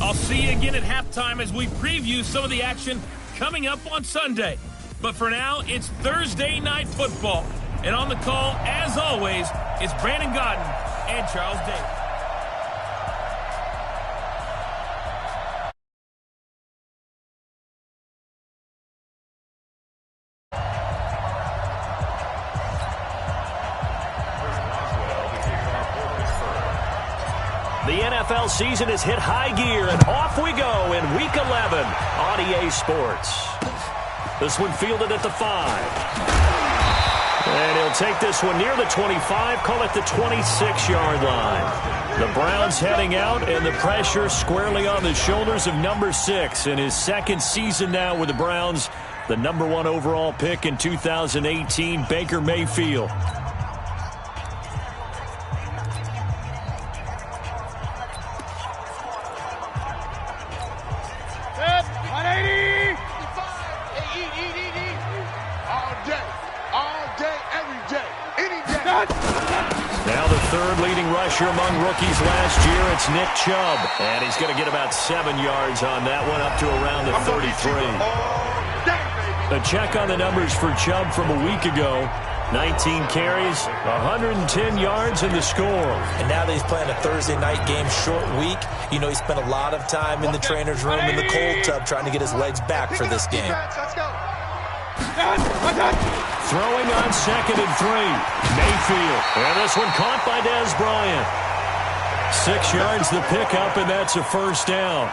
I'll see you again at halftime as we preview some of the action coming up on Sunday. But for now, it's Thursday Night Football. And on the call, as always, it's Brandon Gaudin and Charles Davis. The NFL season has hit high gear, and off we go in Week 11 on EA Sports. This one fielded at the 5. And he'll take this one near the 25, call it the 26-yard line. The Browns heading out, and the pressure squarely on the shoulders of number 6 in his second season now with the Browns. The number 1 overall pick in 2018, Baker Mayfield. Now the third leading rusher among rookies last year, it's Nick Chubb. And he's going to get about 7 yards on that one, up to around the 33. A check on the numbers for Chubb from a week ago. 19 carries, 110 yards in the score. And now that he's playing a Thursday night game, short week, you know he spent a lot of time in the trainer's room in the cold tub trying to get his legs back for this game. Throwing on 2nd and 3. Mayfield. And this one caught by Dez Bryant. 6 yards the pickup, and that's a first down.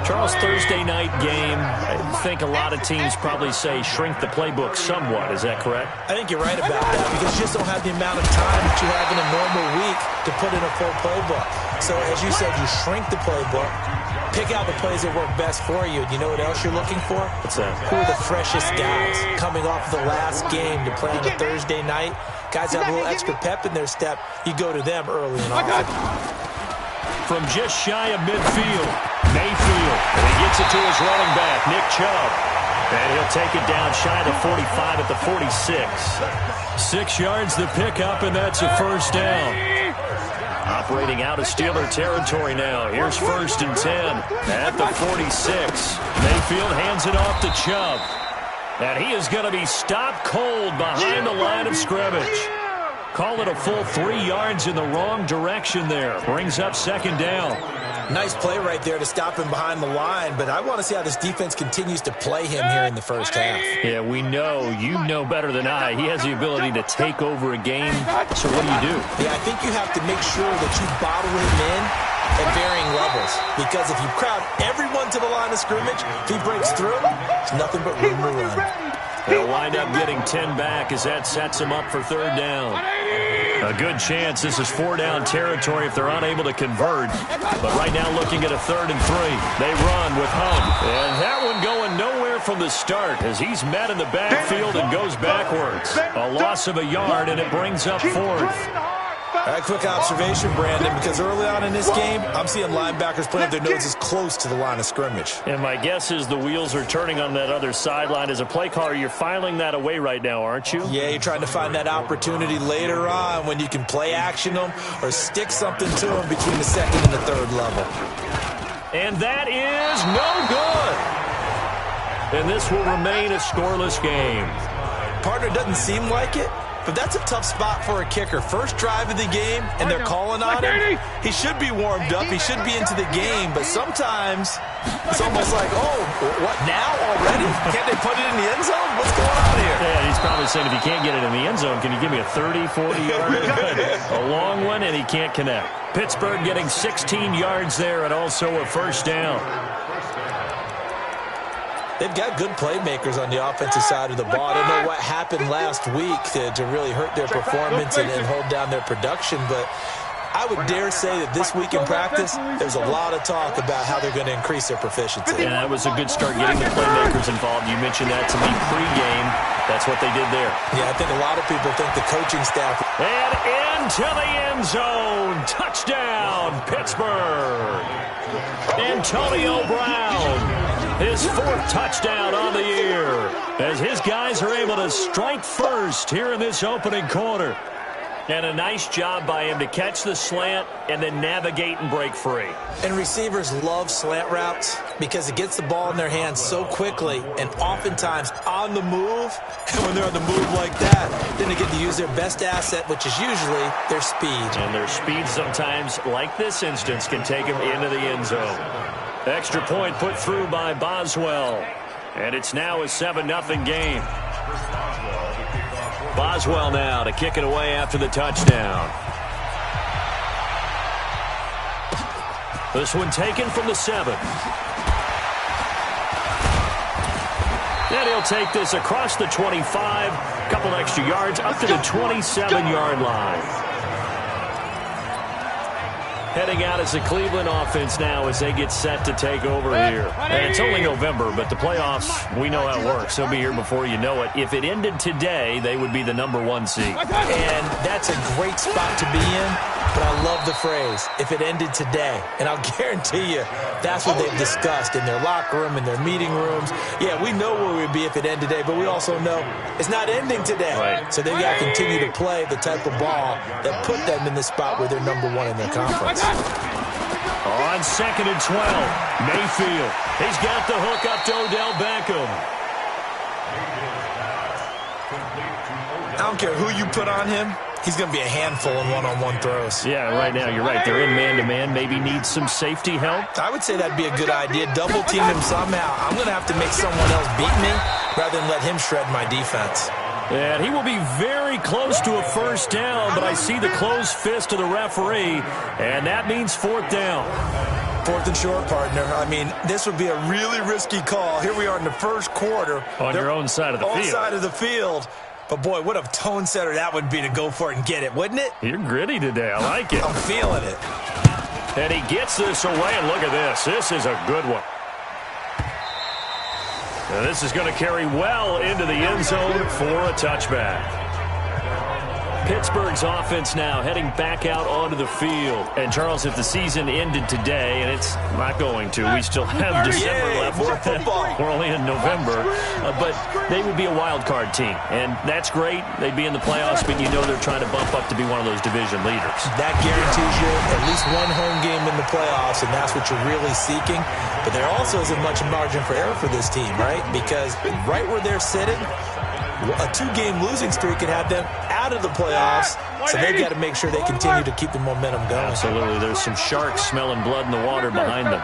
Charles, Thursday night game, I think a lot of teams probably say shrink the playbook somewhat. Is that correct? I think you're right about that because you just don't have the amount of time that you have in a normal week to put in a full playbook. So, as you said, you shrink the playbook, pick out the plays that work best for you. You know what else you're looking for? What's that? Who are the freshest guys coming off the last game to play on a Thursday night? Guys that have a little extra pep in their step, you go to them early and often. From just shy of midfield, Mayfield. And he gets it to his running back, Nick Chubb. And he'll take it down shy of the 45 at the 46. 6 yards the pickup, and that's a first down. Operating out of Steeler territory now. Here's 1st and 10 at the 46. Mayfield hands it off to Chubb. And he is going to be stopped cold behind the line of scrimmage. Call it a full 3 yards in the wrong direction there. Brings up 2nd down. Nice play right there to stop him behind the line, but I want to see how this defense continues to play him here in the first half. Yeah, we know. You know better than I. He has the ability to take over a game. So what do? Yeah, I think you have to make sure that you bottle him in at varying levels. Because if you crowd everyone to the line of scrimmage, if he breaks through, there's nothing but room to run. They'll wind up getting 10 back as that sets them up for 3rd down. A good chance this is 4-down territory if they're unable to convert. But right now looking at a 3rd and 3. They run with Hunt. And that one going nowhere from the start as he's met in the backfield and goes backwards. A loss of a yard, and it brings up 4th. All right, quick observation, Brandon, because early on in this game, I'm seeing linebackers putting up their noses close to the line of scrimmage. And my guess is the wheels are turning on that other sideline. As a play caller, you're filing that away right now, aren't you? Yeah, you're trying to find that opportunity later on when you can play action them or stick something to them between the 2nd and the 3rd level. And that is no good. And this will remain a scoreless game. Partner, doesn't seem like it. But that's a tough spot for a kicker. First drive of the game, and they're calling on him. He should be warmed up. He should be into the game. But sometimes it's almost like, oh, what, now already? Can't they put it in the end zone? What's going on here? Yeah, he's probably saying if you can't get it in the end zone, can you give me a 30, 40-yard? A long one, and he can't connect. Pittsburgh getting 16 yards there and also a first down. They've got good playmakers on the offensive side of the ball. I don't know what happened last week to really hurt their performance and hold down their production, but I would dare say that this week in practice, there's a lot of talk about how they're going to increase their proficiency. And that was a good start getting the playmakers involved. You mentioned that to me pregame. That's what they did there. Yeah, I think a lot of people think the coaching staff. And into the end zone. Touchdown, Pittsburgh. Antonio Brown. His 4th touchdown on the year as his guys are able to strike first here in this opening quarter. And a nice job by him to catch the slant and then navigate and break free. And receivers love slant routes because it gets the ball in their hands so quickly and oftentimes on the move. And when they're on the move like that, then they get to use their best asset, which is usually their speed. And their speed sometimes, like this instance, can take them into the end zone. Extra point put through by Boswell. And it's now a 7-0 game. Boswell now to kick it away after the touchdown. This one taken from the 7. And he'll take this across the 25. A couple extra yards up to the 27-yard line. Heading out as the Cleveland offense now as they get set to take over here. And it's only November, but the playoffs, we know how it works. They'll be here before you know it. If it ended today, they would be the #1 seed. And that's a great spot to be in, but I love the phrase, if it ended today. And I'll guarantee you, that's what they've discussed in their locker room, in their meeting rooms. Yeah, we know where we'd be if it ended today, but we also know it's not ending today. Right. So they've got to continue to play the type of ball that put them in the spot where they're #1 in their conference. On 2nd and 12, Mayfield. He's got the hook up to Odell Beckham. I don't care who you put on him. He's going to be a handful in one-on-one throws. Yeah, right now, you're right. They're in man-to-man. Maybe need some safety help. I would say that'd be a good idea. Double team him somehow. I'm going to have to make someone else beat me rather than let him shred my defense. And he will be very close to a first down, but I see the closed fist of the referee, and that means 4th down. 4th and short, partner. I mean, this would be a really risky call. Here we are in the first quarter. On your own side of the field. On side of the field. But, boy, what a tone setter that would be to go for it and get it, wouldn't it? You're gritty today. I like it. I'm feeling it. And he gets this away, and look at this. This is a good one. Now this is going to carry well into the end zone for a touchback. Pittsburgh's offense now heading back out onto the field. And, Charles, if the season ended today, and it's not going to, we still have December left. We're only in November. But they would be a wild card team. And that's great. They'd be in the playoffs, but you know they're trying to bump up to be one of those division leaders. That guarantees you at least one home game in the playoffs, and that's what you're really seeking. But there also isn't much margin for error for this team, right? Because right where they're sitting, a 2-game losing streak could have them out of the playoffs, so they've got to make sure they continue to keep the momentum going. Absolutely. There's some sharks smelling blood in the water behind them.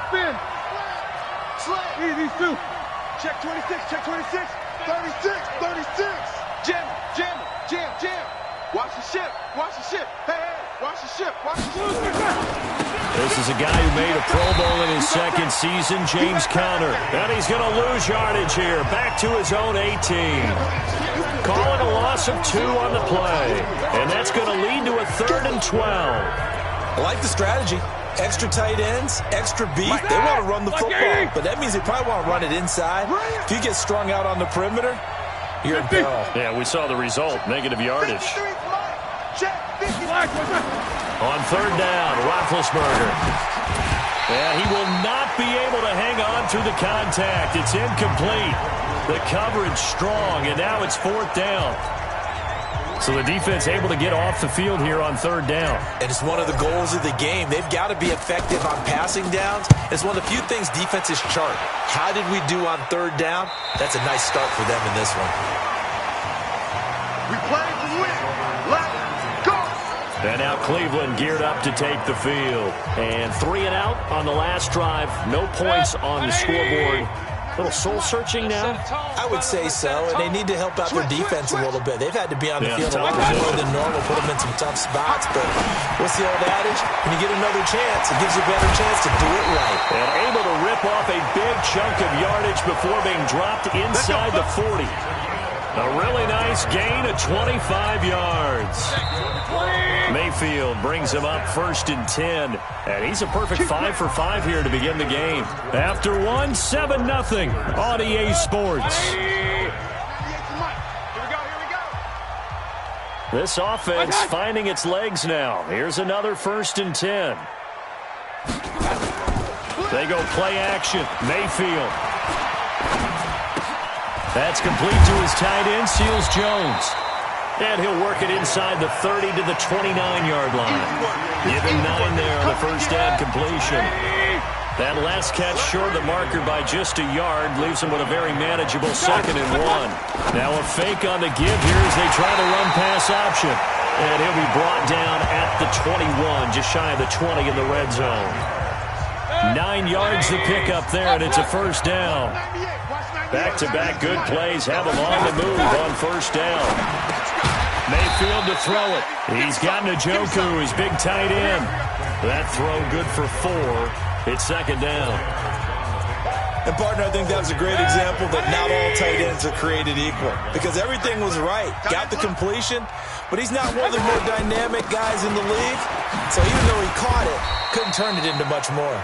Easy, two. Check 26, check 26. 36, 36. Jam, jam, jam, jam. Watch the ship, watch the ship. Hey, hey, watch the ship, watch the ship. This is a guy who made a Pro Bowl in his second season, James Conner. And he's going to lose yardage here, back to his own 18. Calling a loss of 2 on the play. And that's going to lead to a 3rd and 12. I like the strategy. Extra tight ends, extra beat. They want to run the football, but that means they probably want to run it inside. If you get strung out on the perimeter, you're in peril. Yeah, we saw the result, negative yardage. On 3rd down, Roethlisberger. And he will not be able to hang on through the contact. It's incomplete. The coverage strong, and now it's 4th down. So the defense able to get off the field here on 3rd down. And it's one of the goals of the game. They've got to be effective on passing downs. It's one of the few things defenses chart. How did we do on 3rd down? That's a nice start for them in this one. We play to win. Let's go. And now Cleveland geared up to take the field. And 3 and out on the last drive. No points on the scoreboard. A little soul-searching now? I would say so, and they need to help out their defense a little bit. They've had to be on the field a lot more than normal, put them in some tough spots, but what's the old adage? When you get another chance, it gives you a better chance to do it right. And able to rip off a big chunk of yardage before being dropped inside the 40. A really nice gain of 25 yards. Mayfield brings him up 1st and 10. And he's a perfect 5 for 5 here to begin the game. After 7-0 on EA Sports. This offense finding its legs now. Here's another 1st and 10. They go play action. Mayfield. That's complete to his tight end, Seals Jones. And he'll work it inside the 30 to the 29-yard line. Give him 9 there on the first down completion. That last catch short of the marker by just a yard leaves him with a very manageable 2nd and 1. Now a fake on the give here as they try the run-pass option. And he'll be brought down at the 21, just shy of the 20 in the red zone. 9 yards to pick up there, and it's a first down. Back-to-back good plays have him on the move on first down. Mayfield to throw it. He's got Njoku, his big tight end. That throw good for 4. It's 2nd down. And, partner, I think that's a great example that not all tight ends are created equal. Because everything was right. Got the completion, but he's not one of the more dynamic guys in the league. So even though he caught it, couldn't turn it into much more.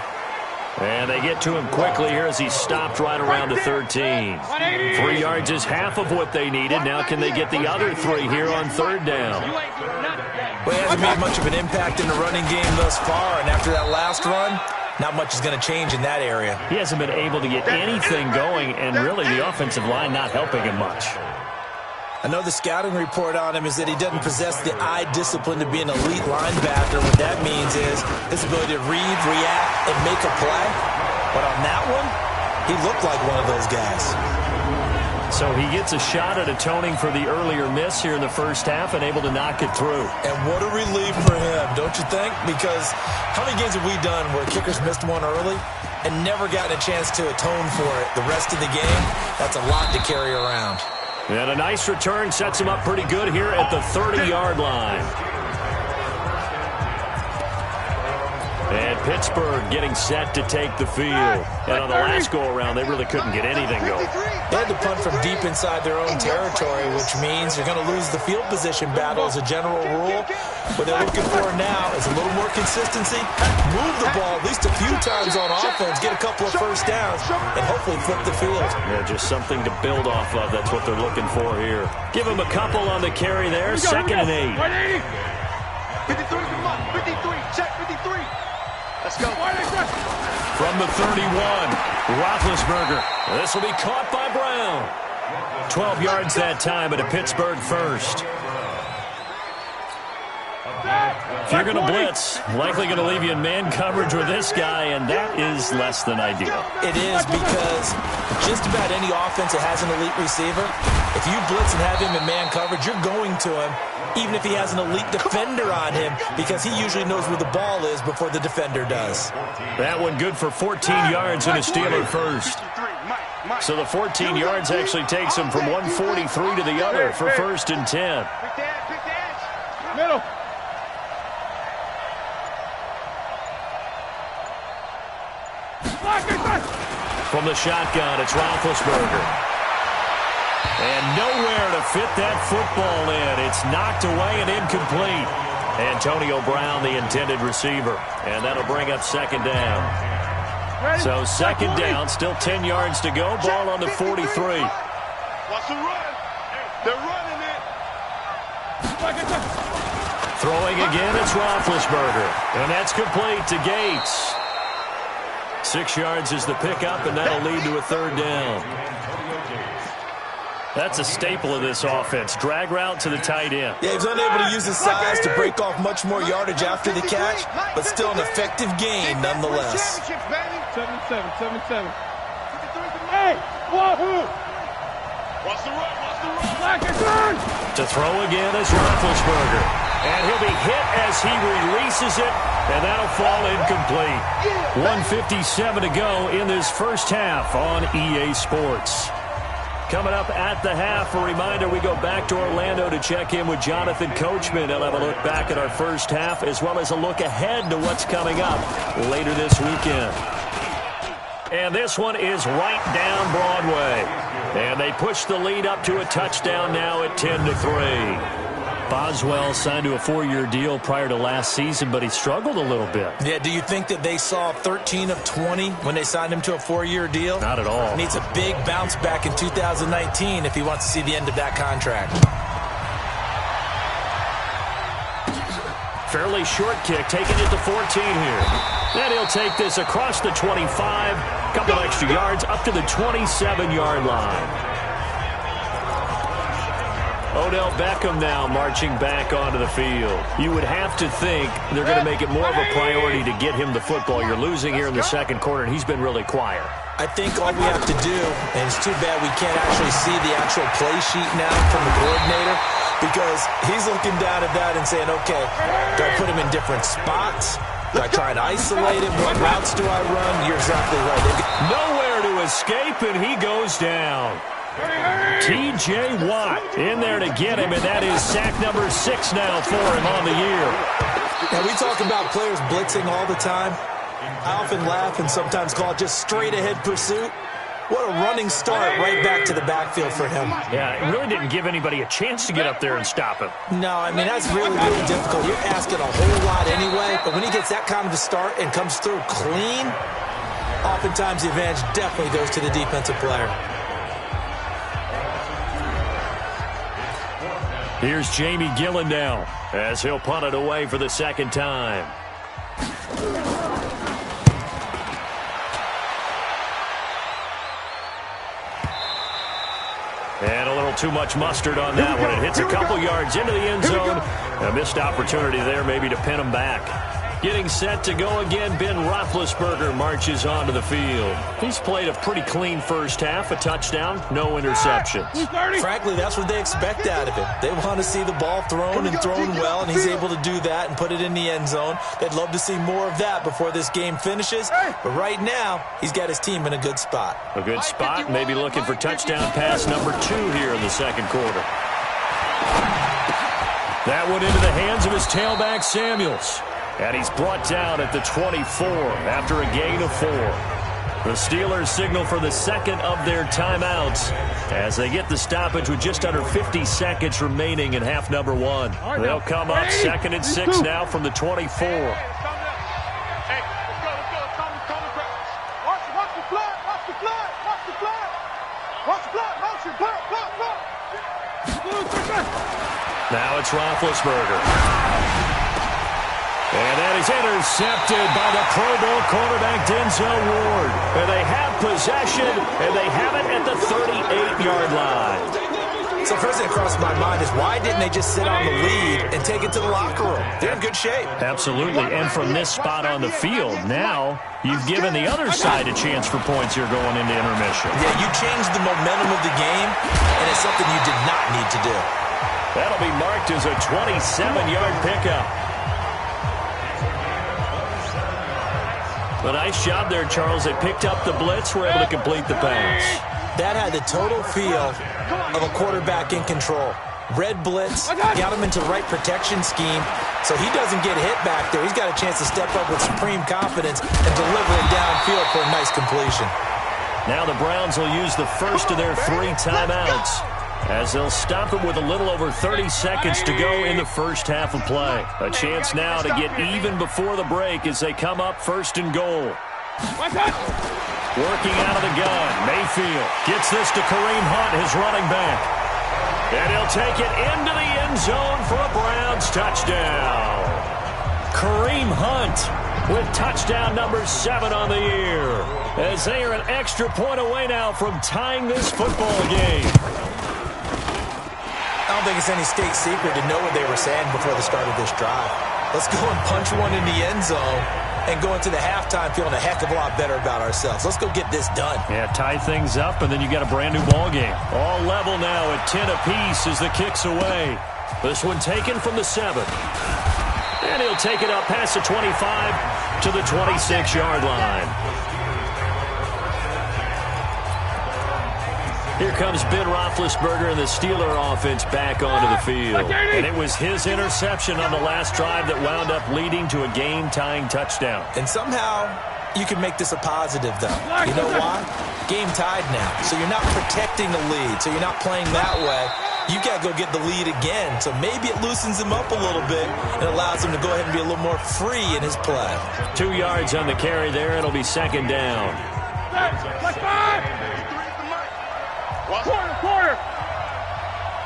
And they get to him quickly here as he's stopped right around the 13. 3 yards is half of what they needed. Now can they get the other 3 here on 3rd down? Well, he hasn't made much of an impact in the running game thus far, and after that last run, not much is going to change in that area. He hasn't been able to get anything going, and really the offensive line not helping him much. I know the scouting report on him is that he doesn't possess the eye discipline to be an elite linebacker. What that means is his ability to read, react, and make a play. But on that one, he looked like one of those guys. So he gets a shot at atoning for the earlier miss here in the first half and able to knock it through. And what a relief for him, don't you think? Because how many games have we done where kickers missed one early and never gotten a chance to atone for it the rest of the game? That's a lot to carry around. And a nice return sets him up pretty good here at the 30-yard line. And Pittsburgh getting set to take the field. And on the last go-around, they really couldn't get anything going. They had to punt from deep inside their own territory, which means you're going to lose the field position battle as a general rule. What they're looking for now is a little more consistency, move the ball at least a few times on offense, get a couple of first downs, and hopefully flip the field. Yeah, just something to build off of. That's what they're looking for here. Give them a couple on the carry there, 2nd and 8. 53, come on, 53, check 53. Let's go. From the 31, Roethlisberger. This will be caught by Brown. 12 yards that time, but a Pittsburgh first. If you're going to blitz, likely going to leave you in man coverage with this guy, and that is less than ideal. It is because just about any offense that has an elite receiver, if you blitz and have him in man coverage, you're going to him, even if he has an elite defender on him, because he usually knows where the ball is before the defender does. That one good for 14 yards and a Steeler first. So the 14 yards actually takes him from 143 to the other for 1st and 10. Middle. From the shotgun, it's Roethlisberger. And nowhere to fit that football in. It's knocked away and incomplete. Antonio Brown, the intended receiver. And that'll bring up 2nd down. So 2nd down, still 10 yards to go. Ball on the 43. Watch the run. They're running it. Throwing again, it's Roethlisberger. And that's complete to Gates. 6 yards is the pickup, and that'll lead to a 3rd down. That's a staple of this offense. Drag route to the tight end. Yeah, he's unable to use his size to break off much more yardage after the catch, but still an effective gain nonetheless. 7-7. Hey, wahoo! Watch the run. To throw again is Roethlisberger. And he'll be hit as he releases it, and that'll fall incomplete. 1:57 to go in this first half on EA Sports. Coming up at the half, a reminder, we go back to Orlando to check in with Jonathan Coachman. He'll have a look back at our first half, as well as a look ahead to what's coming up later this weekend. And this one is right down Broadway. And they push the lead up to a touchdown now at 10-3. Boswell signed to a 4-year deal prior to last season, but he struggled a little bit. Yeah, do you think that they saw 13 of 20 when they signed him to a 4-year deal? Not at all. Needs a big bounce back in 2019 if he wants to see the end of that contract. Fairly short kick, taking it to 14 here. Then he'll take this across the 25, couple extra yards, up to the 27-yard line. Odell Beckham now marching back onto the field. You would have to think they're going to make it more of a priority to get him the football. You're losing here in the second quarter, and he's been really quiet. I think all we have to do, and it's too bad we can't actually see the actual play sheet now from the coordinator, because he's looking down at that and saying, okay, do I put him in different spots? Do I try and isolate him? What routes do I run? You're exactly right. Nowhere to escape, and he goes down. T.J. Watt in there to get him, and that is sack number 6 now for him on the year. Now, we talk about players blitzing all the time. I often laugh and sometimes call it just straight-ahead pursuit. What a running start right back to the backfield for him. Yeah, it really didn't give anybody a chance to get up there and stop him. No, I mean, that's really, really difficult. You're asking a whole lot anyway, but when he gets that kind of a start and comes through clean, oftentimes the advantage definitely goes to the defensive player. Here's Jamie Gillen now as he'll punt it away for the second time. And a little too much mustard on that one. It hits a couple yards into the end zone. A missed opportunity there maybe to pin him back. Getting set to go again, Ben Roethlisberger marches onto the field. He's played a pretty clean first half, a touchdown, no interceptions. Frankly, that's what they expect out of him. They want to see the ball thrown and thrown well, and he's able to do that and put it in the end zone. They'd love to see more of that before this game finishes, but right now, he's got his team in a good spot. A good spot, maybe looking for touchdown pass number 2 here in the second quarter. That one into the hands of his tailback, Samuels. And he's brought down at the 24 after a gain of 4. The Steelers signal for the second of their timeouts as they get the stoppage with just under 50 seconds remaining in half number 1. They'll come up 2nd and 6 now from the 24. Now it's Roethlisberger. And that is intercepted by the Pro Bowl quarterback Denzel Ward. And they have possession, and they have it at the 38-yard line. So first thing that crossed my mind is why didn't they just sit on the lead and take it to the locker room? They're in good shape. Absolutely, and from this spot on the field, now you've given the other side a chance for points here going into intermission. Yeah, you changed the momentum of the game, and it's something you did not need to do. That'll be marked as a 27-yard pickup. A nice job there, Charles. They picked up the blitz, were able to complete the pass. That had the total feel of a quarterback in control. Red blitz, got him into the right protection scheme, so he doesn't get hit back there. He's got a chance to step up with supreme confidence and deliver it downfield for a nice completion. Now the Browns will use the first of their 3 timeouts as they'll stop it with a little over 30 seconds to go in the first half of play. A chance now to get even before the break as they come up 1st and goal. Working out of the gun, Mayfield gets this to Kareem Hunt, his running back. And he'll take it into the end zone for a Browns touchdown. Kareem Hunt with touchdown number 7 on the year, as they are an extra point away now from tying this football game. I don't think it's any state secret to know what they were saying before the start of this drive. Let's go and punch one in the end zone and go into the halftime feeling a heck of a lot better about ourselves. Let's go get this done. Yeah, tie things up, and then you got a brand new ball game. All level now at 10 apiece as the kick's away. This one taken from the 7. And he'll take it up past the 25 to the 26-yard line. Here comes Ben Roethlisberger and the Steeler offense back onto the field. And it was his interception on the last drive that wound up leading to a game-tying touchdown. And somehow you can make this a positive, though. You know why? Game tied now. So you're not protecting the lead. So you're not playing that way. You got to go get the lead again. So maybe it loosens him up a little bit and allows him to go ahead and be a little more free in his play. 2 yards on the carry there. It'll be 2nd down. Quarter.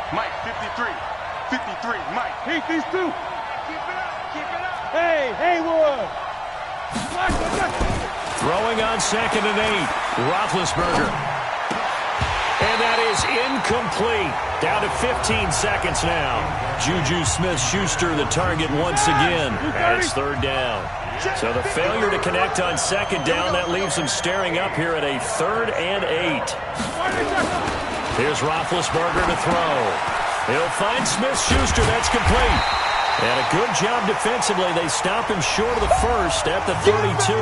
Mike, 53. 53, Mike. Keep these 2. Keep it up. Hey, Haywood. Throwing on 2nd and 8. Roethlisberger. And that is incomplete. Down to 15 seconds now. Juju Smith-Schuster the target once again. And it's third down. So the failure to connect on second down, that leaves them staring up here at a 3rd and 8. Here's Roethlisberger to throw. He'll find Smith-Schuster. That's complete. And a good job defensively. They stop him short of the first at the 32.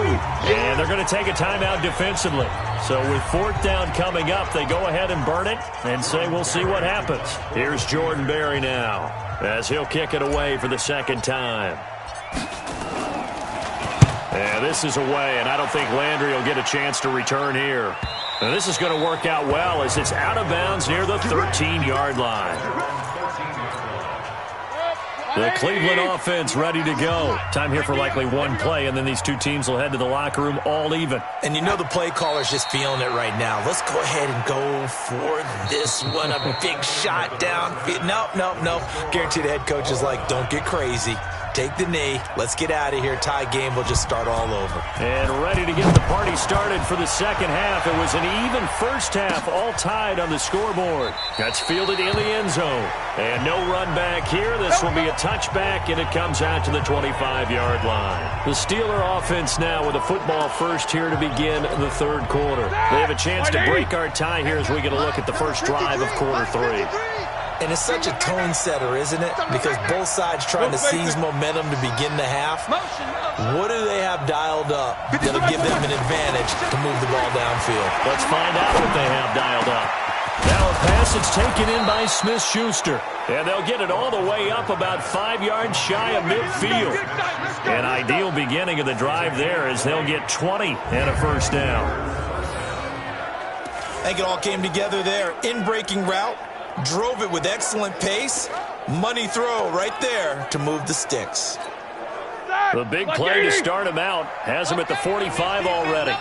And they're going to take a timeout defensively. So with 4th down coming up, they go ahead and burn it and say we'll see what happens. Here's Jordan Berry now as he'll kick it away for the second time. And this is away, and I don't think Landry will get a chance to return here. And this is going to work out well as it's out of bounds near the 13-yard line. The Cleveland offense ready to go. Time here for likely one play, and then these two teams will head to the locker room all even. And you know the play caller's just feeling it right now. Let's go ahead and go for this one. A big shot down. Nope. Guaranteed the head coach is like, don't get crazy. Take the knee. Let's get out of here. Tie game will just start all over. And ready to get the party started for the second half. It was an even first half, all tied on the scoreboard. That's fielded in the end zone. And no run back here. This will be a touchback, and it comes out to the 25-yard line. The Steeler offense now with a football first here to begin the third quarter. They have a chance to break our tie here as we get a look at the first drive of quarter 3. And it's such a tone setter, isn't it? Because both sides trying to seize momentum to begin the half. What do they have dialed up that'll give them an advantage to move the ball downfield? Let's find out what they have dialed up. Now a pass that's taken in by Smith-Schuster. And they'll get it all the way up about 5 yards shy of midfield. An ideal beginning of the drive there as they'll get 20 and a first down. I think it all came together there. In-breaking route. Drove it with excellent pace. Money throw right there to move the sticks. The big play to start him out has him at the 45 already.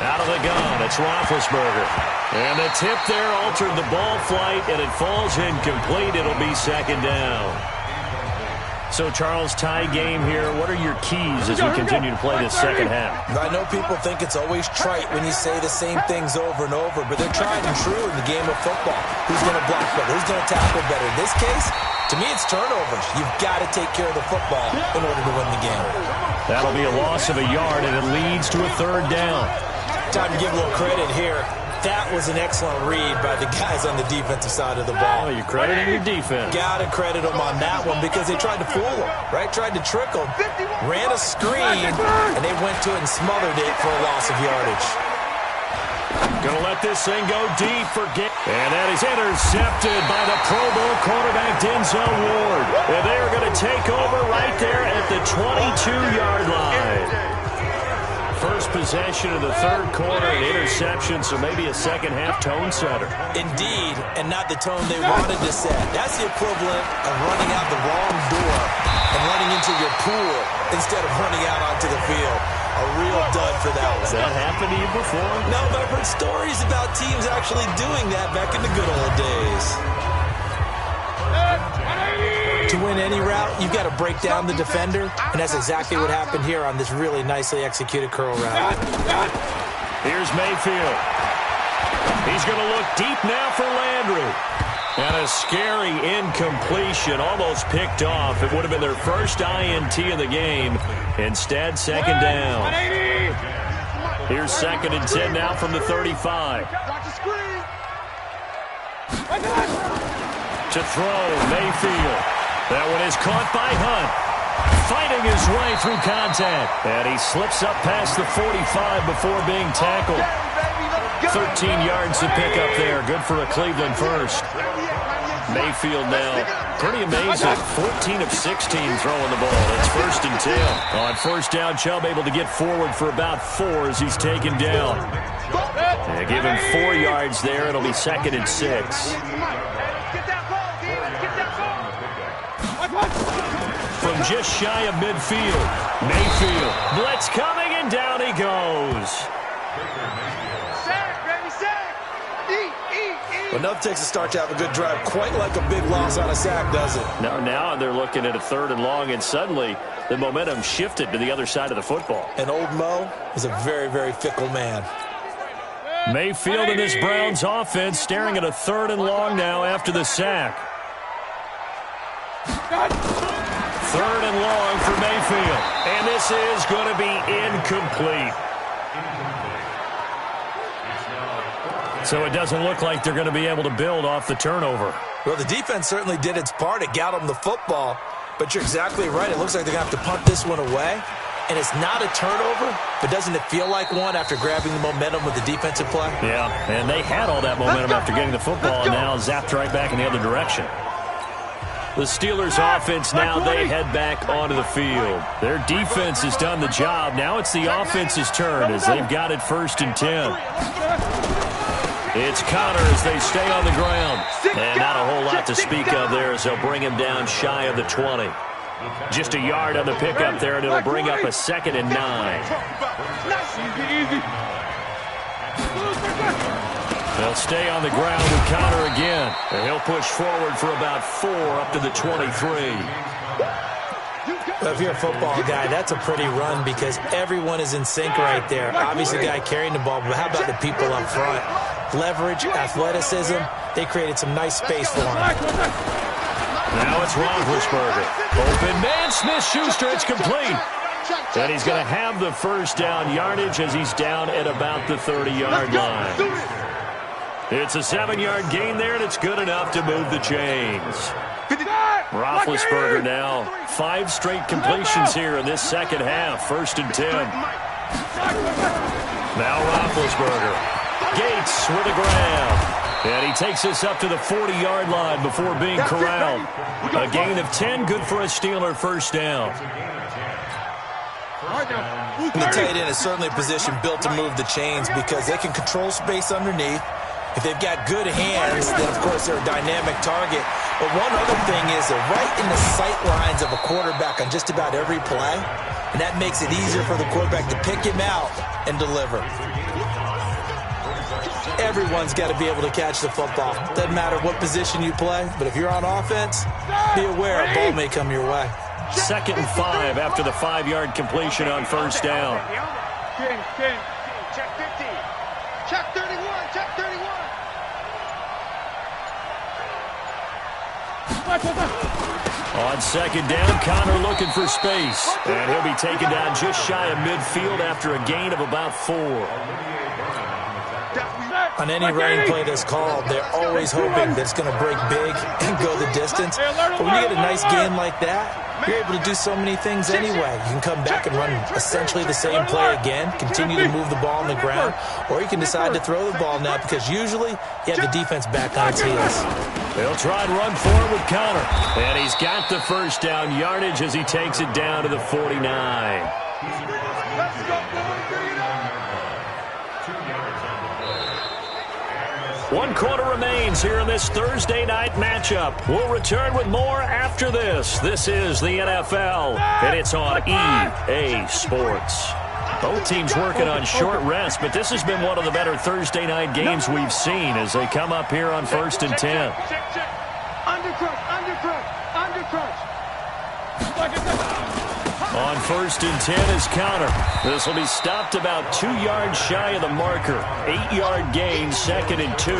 Out of the gun, it's Roethlisberger. And the tip there altered the ball flight, and it falls incomplete. It'll be second down. So, Charles, tie game here. What are your keys as we continue to play this second half? I know people think it's always trite when you say the same things over and over, but they're tried and true in the game of football. Who's going to block better? Who's going to tackle better? In this case, to me, it's turnovers. You've got to take care of the football in order to win the game. That'll be a loss of a yard, and it leads to a third down. Time to give a little credit here. That was an excellent read by the guys on the defensive side of the ball. Oh, you're crediting your defense. Got to credit them on that one because they tried to fool them, right? Tried to trick them. Ran a screen, and they went to it and smothered it for a loss of yardage. Gonna let this thing go deep for and that is intercepted by the Pro Bowl quarterback Denzel Ward. And they are going to take over right there at the 22-yard line. First possession of the third quarter, an interception, so maybe a second-half tone setter. Indeed, and not the tone they wanted to set. That's the equivalent of running out the wrong door and running into your pool instead of running out onto the field. A real dud for that one. Has that happened to you before? No, but I've heard stories about teams actually doing that back in the good old days. To win any route, you've got to break down the defender, and that's exactly what happened here on this really nicely executed curl route. Here's Mayfield. He's going to look deep now for Landry. And a scary incompletion, almost picked off. It would have been their first INT of the game. Instead, second down. Here's 2nd and 10 now from the 35. To throw, Mayfield. That one is caught by Hunt. Fighting his way through contact. And he slips up past the 45 before being tackled. 13 yards to pick up there. Good for a Cleveland first. Mayfield now, pretty amazing. 14 of 16 throwing the ball. It's 1st and 10. On first down, Chubb able to get forward for about 4 as he's taken down. And give him 4 yards there. It'll be 2nd and 6. From just shy of midfield, Mayfield. Blitz coming, and down he goes. Enough takes a start to have a good drive. Quite like a big loss on a sack, does it? Now they're looking at a 3rd and long, and suddenly the momentum shifted to the other side of the football. And old Mo is a very, very fickle man. Mayfield and this Browns offense staring at a 3rd and long now after the sack. 3rd and long for Mayfield. And this is going to be incomplete. So it doesn't look like they're going to be able to build off the turnover. Well, the defense certainly did its part. It got them the football. But you're exactly right. It looks like they're going to have to punt this one away. And it's not a turnover, but doesn't it feel like one after grabbing the momentum with the defensive play? Yeah, and they had all that momentum after getting the football and now zapped right back in the other direction. The Steelers offense now, they head back onto the field. Their defense has done the job. Now it's the offense's turn as they've got it 1st and 10. It's Connor as they stay on the ground. And not a whole lot to speak of there as they'll bring him down shy of the 20. Just a yard on the pickup there, and it'll bring up a 2nd and 9. They'll stay on the ground with Connor again. And he'll push forward for about 4 up to the 23. Well, if you're a football guy, that's a pretty run because everyone is in sync right there. Obviously, the guy carrying the ball, but how about the people up front? Leverage, athleticism, they created some nice space for him. Now it's Roethlisberger. Open man, Smith-Schuster, it's complete. And he's going to have the 1st down yardage as he's down at about the 30-yard line. It's a 7-yard gain there, and it's good enough to move the chains. Roethlisberger now 5 straight completions here in this second half. 1st and 10. Now Roethlisberger. Gates with a grab. And he takes us up to the 40-yard line before being corralled. A gain of 10, good for a Steeler 1st down. The tight end is certainly a position built to move the chains because they can control space underneath. If they've got good hands, then, of course, they're a dynamic target. But one other thing is they're right in the sight lines of a quarterback on just about every play, and that makes it easier for the quarterback to pick him out and deliver. Everyone's got to be able to catch the football. Doesn't matter what position you play, but if you're on offense, be aware a ball may come your way. 2nd and 5 after the 5-yard completion on 1st down. Check 50. Check 31. Check 31. On 2nd down, Connor looking for space. And he'll be taken down just shy of midfield after a gain of about 4. On any running play that's called, they're always hoping that it's going to break big and go the distance. But when you get a nice gain like that, you're able to do so many things anyway. You can come back and run essentially the same play again, continue to move the ball on the ground, or you can decide to throw the ball now because usually you have the defense back on its heels. They'll try and run forward with Connor. And he's got the 1st down yardage as he takes it down to the 49. Let's go, boys. 1 quarter remains here in this Thursday night matchup. We'll return with more after this. This is the NFL, and it's on EA Sports. Both teams working on short rest, but this has been one of the better Thursday night games we've seen as they come up here on 1st and 10. On 1st and 10 is Connor. This will be stopped about 2 yards shy of the marker. 8-yard gain, 2nd and 2.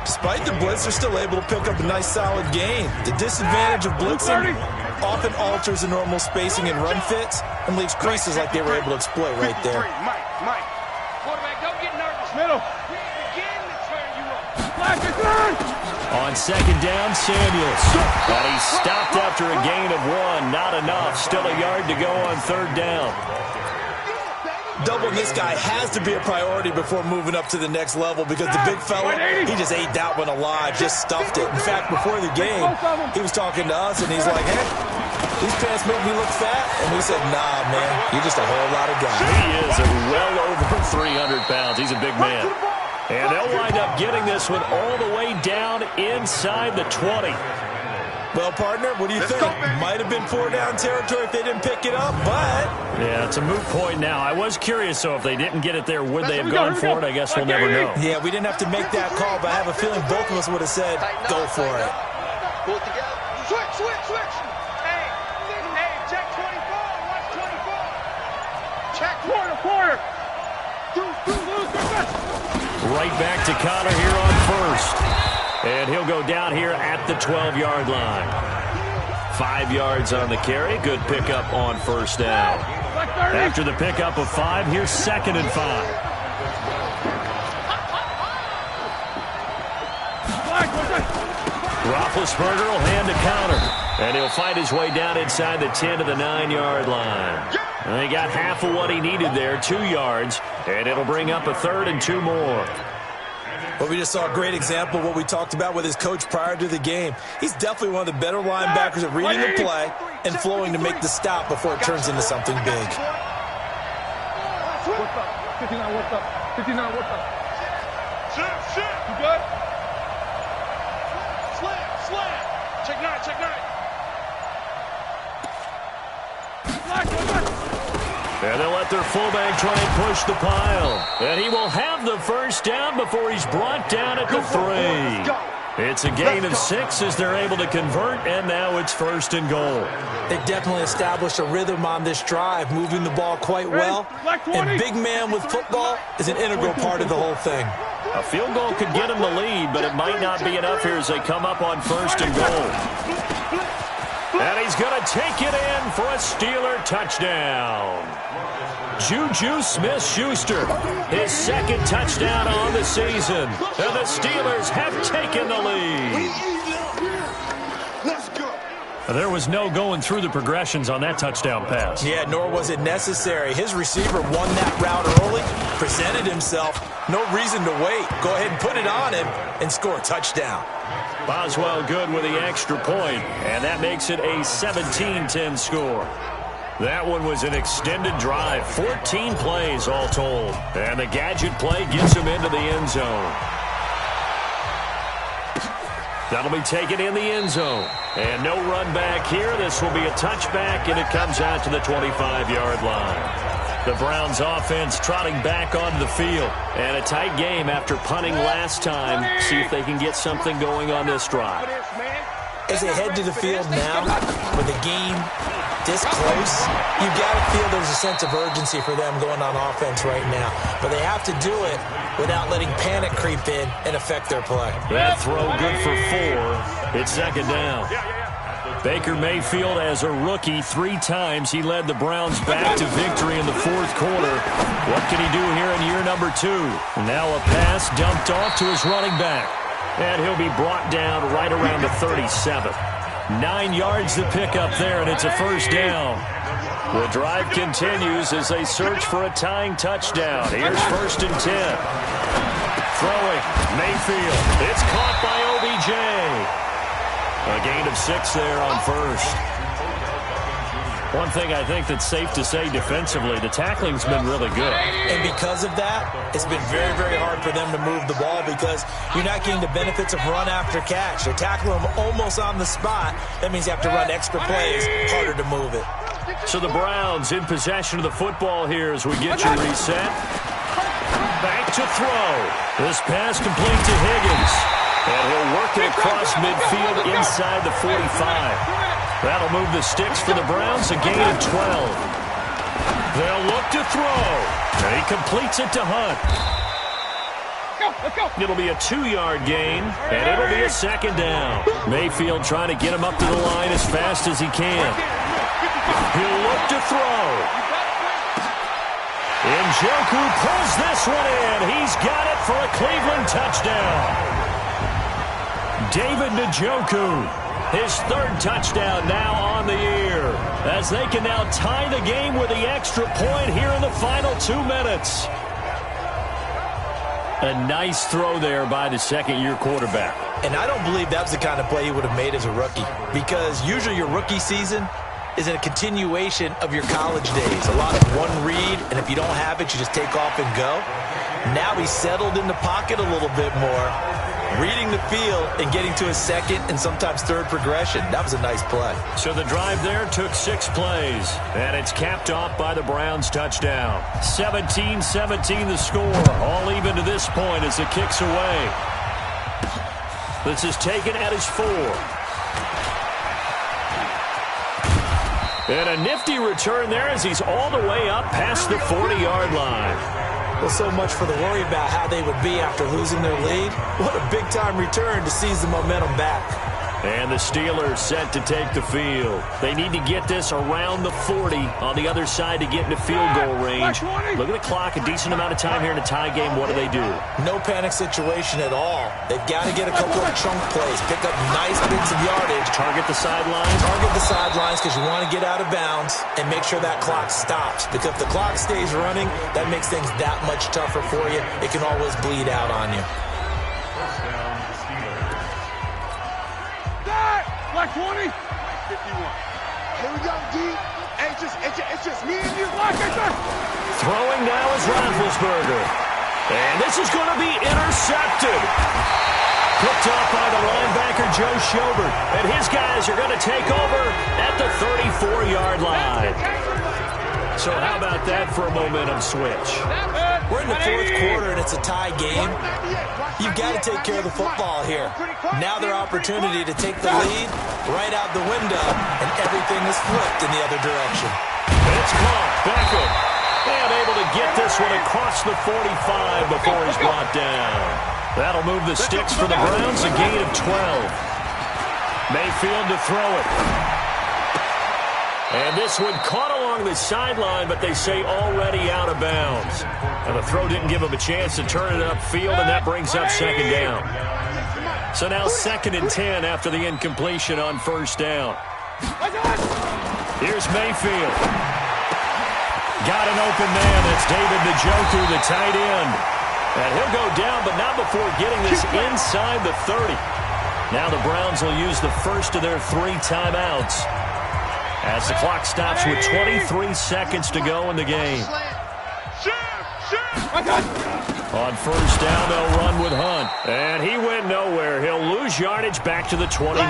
Despite the blitz, they're still able to pick up a nice solid gain. The disadvantage of blitzing often alters the normal spacing and run fits and leaves creases like they were able to exploit right there. Mike. Quarterback, don't get nervous. Middle. Begin to turn you up. On 2nd down, Samuels. And he's stopped after a gain of 1. Not enough. Still a yard to go on 3rd down. Doubling this guy has to be a priority before moving up to the next level because the big fella, he just ate that one alive, just stuffed it. In fact, before the game, he was talking to us, and he's like, hey, these pants make me look fat. And we said, nah, man, you're just a whole lot of guy. He is well over 300 pounds. He's a big man. And they'll wind up getting this one all the way down inside the 20. Well, partner, what do you think? Might have been 4-down territory if they didn't pick it up, but... Yeah, it's a moot point now. I was curious, so if they didn't get it there, would they have gone for it? I guess we'll never know. Yeah, we didn't have to make that call, but I have a feeling both of us would have said, go for it. Pull it together. Switch. Hey, check 24. Watch 24. Check quarter. Right back to Connor here on first. And he'll go down here at the 12-yard line. 5 yards on the carry. Good pickup on first down. After the pickup of 5, here's 2nd and 5. Roethlisberger will hand to Connor. And he'll fight his way down inside the 10 to the 9-yard line. And he got half of what he needed there, 2 yards. And it'll bring up a 3rd and 2 more. Well, we just saw a great example of what we talked about with his coach prior to the game. He's definitely one of the better linebackers at reading the play and flowing to make the stop before it turns into something big. What's up? 59, what's up? 59, what's up? Shit. You good? Slam. Check 9, check 9. And they'll let their fullback try and push the pile. And he will have the first down before he's brought down at the 3. It's a gain of 6 as they're able to convert, and now it's 1st and goal. They definitely established a rhythm on this drive, moving the ball quite well. And big man with football is an integral part of the whole thing. A field goal could get him the lead, but it might not be enough here as they come up on 1st and goal. And he's going to take it in for a Steeler touchdown. Juju Smith-Schuster, his 2nd touchdown on the season. And the Steelers have taken the lead. Let's go. There was no going through the progressions on that touchdown pass. Yeah, nor was it necessary. His receiver won that route early, presented himself. No reason to wait. Go ahead and put it on him and score a touchdown. Boswell good with the extra point, and that makes it a 17-10 score. That one was an extended drive, 14 plays all told. And the gadget play gets him into the end zone. That'll be taken in the end zone. And no run back here. This will be a touchback, and it comes out to the 25-yard line. The Browns offense trotting back onto the field. And a tight game after punting last time. See if they can get something going on this drive. As they head to the field now, with the game this close, you've got to feel there's a sense of urgency for them going on offense right now. But they have to do it without letting panic creep in and affect their play. That throw good for 4. It's 2nd down. Baker Mayfield, as a rookie, 3 times he led the Browns back to victory in the 4th quarter. What can he do here in year number 2? Now a pass dumped off to his running back. And he'll be brought down right around the 37. 9 yards to pick up there, and it's a 1st down. The drive continues as they search for a tying touchdown. Here's 1st and 10. Throwing, Mayfield. It's caught by OBJ. A gain of 6 there on 1st. One thing I think that's safe to say defensively, the tackling's been really good. And because of that, it's been very, very hard for them to move the ball because you're not getting the benefits of run after catch. They tackle them almost on the spot. That means you have to run extra plays, harder to move it. So the Browns in possession of the football here as we get you reset. Back to throw. This pass complete to Higgins. And he'll work it across midfield inside the 45. That'll move the sticks for the Browns, a gain of 12. They'll look to throw. And he completes it to Hunt. It'll be a 2-yard gain, and it'll be a 2nd down. Mayfield trying to get him up to the line as fast as he can. He'll look to throw. Njoku pulls this one in. He's got it for a Cleveland touchdown. David Njoku, his 3rd touchdown now on the year, as they can now tie the game with the extra point here in the final 2 minutes. A nice throw there by the 2nd-year quarterback. And I don't believe that's the kind of play he would have made as a rookie, because usually your rookie season is a continuation of your college days. A lot of one read, and if you don't have it, you just take off and go. Now he's settled in the pocket a little bit more, reading the field and getting to his 2nd and sometimes 3rd progression. That was a nice play. So the drive there took 6 plays, and it's capped off by the Browns' touchdown. 17-17 the score, all even to this point as it kicks away. This is taken at his 4. And a nifty return there as he's all the way up past the 40-yard line. Well, so much for the worry about how they would be after losing their lead. What a big-time return to seize the momentum back. And the Steelers set to take the field. They need to get this around the 40 on the other side to get into field goal range. Look at the clock, a decent amount of time here in a tie game. What do? No panic situation at all. They've got to get a couple of chunk plays, pick up nice bits of yardage. Target the sidelines. Target the sidelines because you want to get out of bounds and make sure that clock stops. Because if the clock stays running, that makes things that much tougher for you. It can always bleed out on you. Black 20. 51. Here we go, D. It's just me and you. Throwing now is Roethlisberger. And this is going to be intercepted. Picked off by the linebacker, Joe Schobert. And his guys are going to take over at the 34-yard line. So how about that for a momentum switch? We're in the fourth quarter, and it's a tie game. You've got to take care of the football here. Now their opportunity to take the lead right out the window, and everything is flipped in the other direction. It's caught. Beckham. And able to get this one across the 45 before he's brought down. That'll move the sticks for the Browns, a gain of 12. Mayfield to throw it. And this one caught along the sideline, but they say already out of bounds. And the throw didn't give him a chance to turn it upfield, and that brings up second down. So now 2nd and 10 after the incompletion on first down. Here's Mayfield. Got an open man. It's David Njoku, the tight end. And he'll go down, but not before getting this inside the 30. Now the Browns will use the first of their 3 timeouts as the clock stops with 23 seconds to go in the game. On first down, they'll run with Hunt. And he went nowhere. He'll lose yardage back to the 29.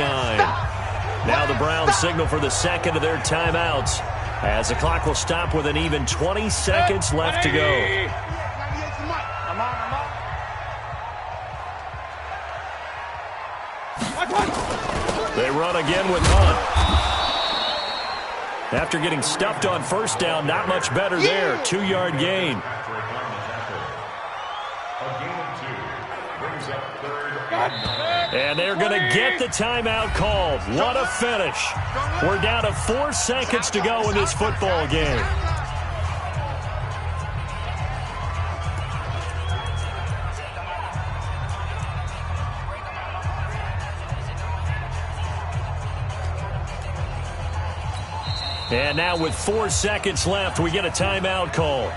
Now the Browns signal for the second of their timeouts as the clock will stop with an even 20 seconds left to go. They run again with Hunt. After getting stuffed on first down, not much better there. 2-yard gain. And they're going to get the timeout called. What a finish. We're down to 4 seconds to go in this football game. And now with 4 seconds left, we get a timeout call.